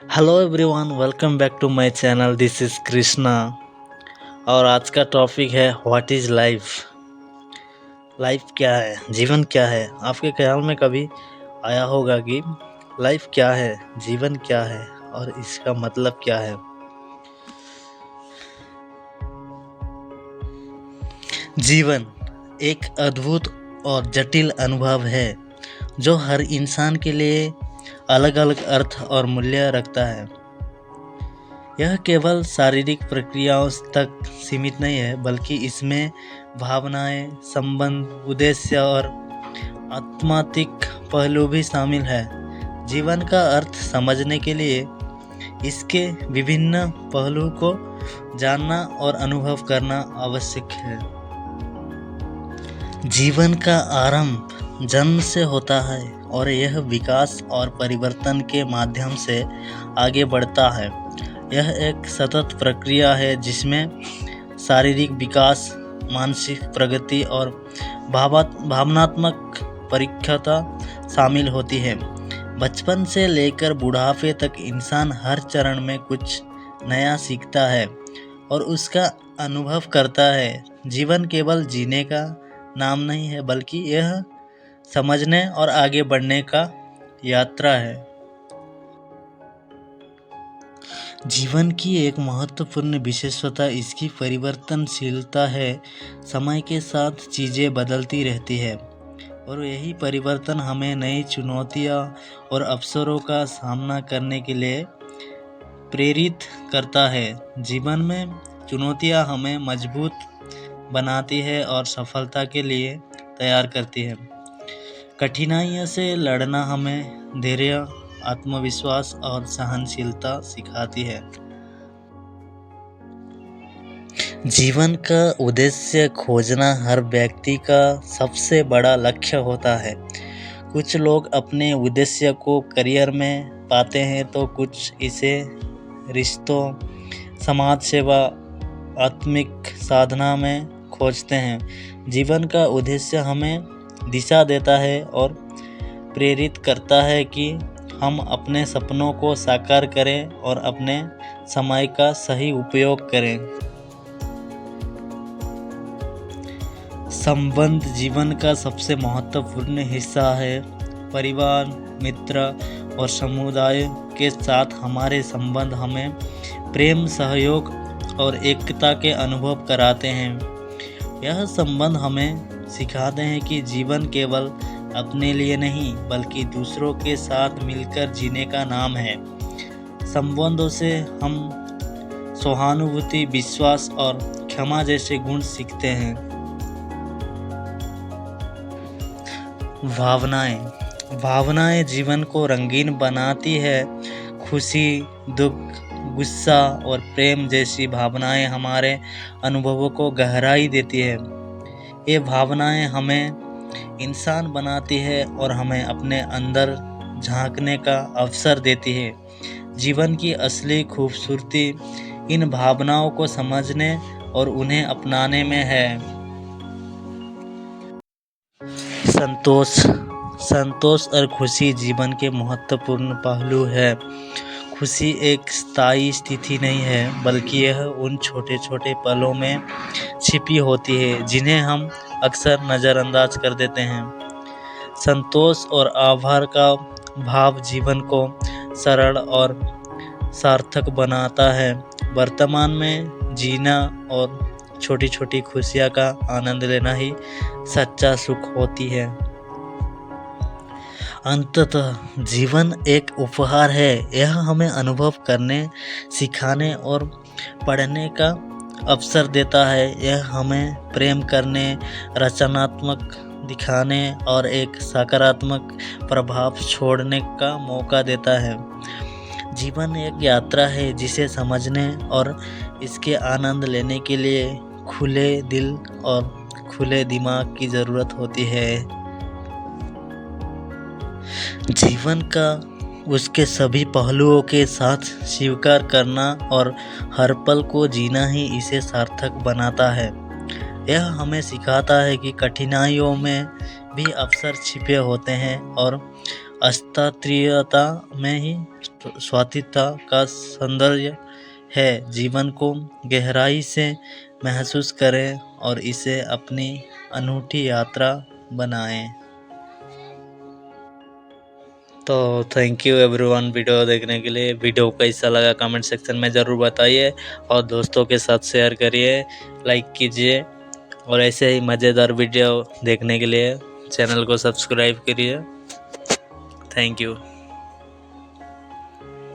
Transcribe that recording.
Hello everyone, welcome back to my channel. This is Krishna और आज का टॉपिक है व्हाट इज़ लाइफ। लाइफ क्या है, जीवन क्या है। आपके ख्याल में कभी आया होगा कि लाइफ क्या है, जीवन क्या है और इसका मतलब क्या है। जीवन एक अद्भुत और जटिल अनुभव है जो हर इंसान के लिए अलग अलग अर्थ और मूल्य रखता है। यह केवल शारीरिक प्रक्रियाओं तक सीमित नहीं है, बल्कि इसमें भावनाएं, संबंध, उद्देश्य और आत्मात्मिक पहलू भी शामिल है। जीवन का अर्थ समझने के लिए इसके विभिन्न पहलुओं को जानना और अनुभव करना आवश्यक है। जीवन का आरंभ जन्म से होता है और यह विकास और परिवर्तन के माध्यम से आगे बढ़ता है। यह एक सतत प्रक्रिया है जिसमें शारीरिक विकास, मानसिक प्रगति और भावनात्मक परिपक्वता शामिल होती है। बचपन से लेकर बुढ़ापे तक इंसान हर चरण में कुछ नया सीखता है और उसका अनुभव करता है। जीवन केवल जीने का नाम नहीं है, बल्कि यह समझने और आगे बढ़ने का यात्रा है। जीवन की एक महत्वपूर्ण विशेषता इसकी परिवर्तनशीलता है। समय के साथ चीज़ें बदलती रहती है और यही परिवर्तन हमें नई चुनौतियां और अवसरों का सामना करने के लिए प्रेरित करता है। जीवन में चुनौतियां हमें मजबूत बनाती है और सफलता के लिए तैयार करती है। कठिनाइयों से लड़ना हमें धैर्य, आत्मविश्वास और सहनशीलता सिखाती है। जीवन का उद्देश्य खोजना हर व्यक्ति का सबसे बड़ा लक्ष्य होता है। कुछ लोग अपने उद्देश्य को करियर में पाते हैं तो कुछ इसे रिश्तों, समाज सेवा, आत्मिक साधना में खोजते हैं। जीवन का उद्देश्य हमें दिशा देता है और प्रेरित करता है कि हम अपने सपनों को साकार करें और अपने समय का सही उपयोग करें। संबंध जीवन का सबसे महत्वपूर्ण हिस्सा है। परिवार, मित्र और समुदाय के साथ हमारे संबंध हमें प्रेम, सहयोग और एकता के अनुभव कराते हैं। यह संबंध हमें सिखाते हैं कि जीवन केवल अपने लिए नहीं, बल्कि दूसरों के साथ मिलकर जीने का नाम है। संबंधों से हम सहानुभूति, विश्वास और क्षमा जैसे गुण सीखते हैं। भावनाएं जीवन को रंगीन बनाती है। खुशी, दुख, गुस्सा और प्रेम जैसी भावनाएं हमारे अनुभवों को गहराई देती है। ये भावनाएं हमें इंसान बनाती है और हमें अपने अंदर झांकने का अवसर देती है। जीवन की असली खूबसूरती इन भावनाओं को समझने और उन्हें अपनाने में है। संतोष और खुशी जीवन के महत्वपूर्ण पहलू है। खुशी एक स्थायी स्थिति नहीं है, बल्कि यह उन छोटे छोटे पलों में छिपी होती है जिन्हें हम अक्सर नज़रअंदाज कर देते हैं। संतोष और आभार का भाव जीवन को सरल और सार्थक बनाता है। वर्तमान में जीना और छोटी छोटी खुशियाँ का आनंद लेना ही सच्चा सुख होती है। अंततः जीवन एक उपहार है। यह हमें अनुभव करने, सिखाने और पढ़ने का अवसर देता है। यह हमें प्रेम करने, रचनात्मक दिखाने और एक सकारात्मक प्रभाव छोड़ने का मौका देता है। जीवन एक यात्रा है जिसे समझने और इसके आनंद लेने के लिए खुले दिल और खुले दिमाग की ज़रूरत होती है। जीवन का उसके सभी पहलुओं के साथ स्वीकार करना और हर पल को जीना ही इसे सार्थक बनाता है। यह हमें सिखाता है कि कठिनाइयों में भी अवसर छिपे होते हैं और अस्तित्वता में ही स्वातीता का सौंदर्य है। जीवन को गहराई से महसूस करें और इसे अपनी अनूठी यात्रा बनाएं। तो थैंक यू एवरीवन वीडियो देखने के लिए। वीडियो कैसा लगा कमेंट सेक्शन में ज़रूर बताइए और दोस्तों के साथ शेयर करिए, लाइक कीजिए और ऐसे ही मज़ेदार वीडियो देखने के लिए चैनल को सब्सक्राइब करिए। Thank you.